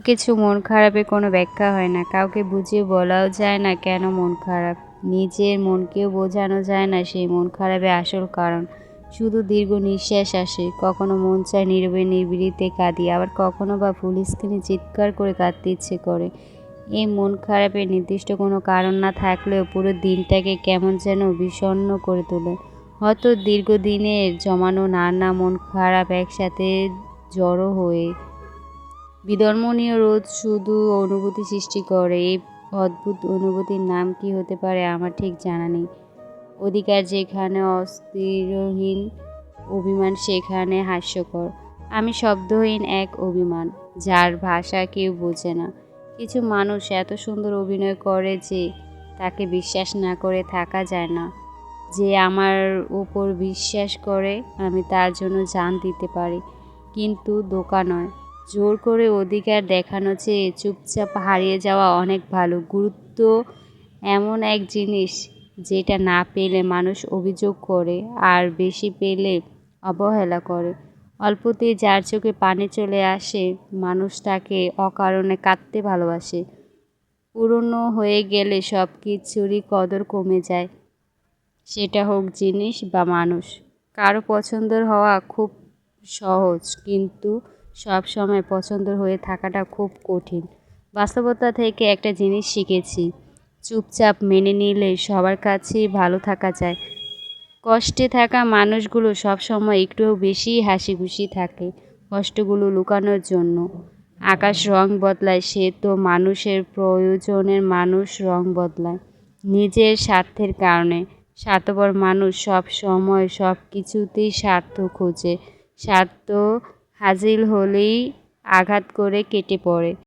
কিছু মন খারাপের কোনো ব্যাখ্যা হয় না, কাউকে বুঝিয়ে বলাও যায় না কেন মন খারাপ। নিজের মনকেও বোঝানো যায় না সেই মন খারাপের আসল কারণ। শুধু দীর্ঘ নিঃশ্বাস আসে, কখনো মন চায় নীরবে নিভৃতে কাঁদি, আবার কখনো বা ফুল স্ক্রিনে চিৎকার করে কাঁদতে ইচ্ছে করে। এই মন খারাপের নির্দিষ্ট কোনো কারণ না থাকলেও পুরো দিনটাকে কেমন যেন বিষণ্ণ করে তোলে। হয়তো দীর্ঘদিনের জমানো নানা মন খারাপ একসাথে জড়ো হয়ে বিধর্মনীয় রোদ শুধু অনুভূতি সৃষ্টি করে। এই অদ্ভুত অনুভূতির নাম কি হতে পারে আমার ঠিক জানা নেই। অধিকার যেখানে অস্থিরহীন, অভিমান সেখানে হাস্যকর। আমি শব্দহীন এক অভিমান, যার ভাষা কেউ বোঝে না। কিছু মানুষ এত সুন্দর অভিনয় করে যে তাকে বিশ্বাস না করে থাকা যায় না। যে আমার উপর বিশ্বাস করে আমি তার জন্য জান দিতে পারি, কিন্তু ধোঁকা নয়। জোর করে অধিকার দেখানো চেয়ে চুপচাপ হারিয়ে যাওয়া অনেক ভালো। গুরুত্ব এমন এক জিনিস যেটা না পেলে মানুষ অভিযোগ করে, আর বেশি পেলে অবহেলা করে। অল্পতেই যার চোখে পানি চলে আসে, মানুষ তাকে অকারণে কাঁদতে ভালোবাসে। পুরনো হয়ে গেলে সব কিছুরই কদর কমে যায়, সেটা হোক জিনিস বা মানুষ। কারো পছন্দের হওয়া খুব সহজ, কিন্তু সব সময় পছন্দের হয়ে থাকাটা খুব কঠিন। বাস্তবতা থেকে একটা জিনিস শিখেছি, চুপচাপ মেনে নিলে সবার কাছেই ভালো থাকা যায়। কষ্টে থাকা মানুষগুলো সবসময় একটু বেশি হাসি খুশি থাকে, কষ্টগুলো লুকানোর জন্য। আকাশ রং বদলায়, সে তো মানুষের প্রয়োজনের মানুষ রং বদলায় নিজের স্বার্থের কারণে। স্বার্থপর মানুষ সব সময় সব কিছুতেই স্বার্থ খোঁজে, স্বার্থ হাসিল হলেই আঘাত করে কেটে পড়ে।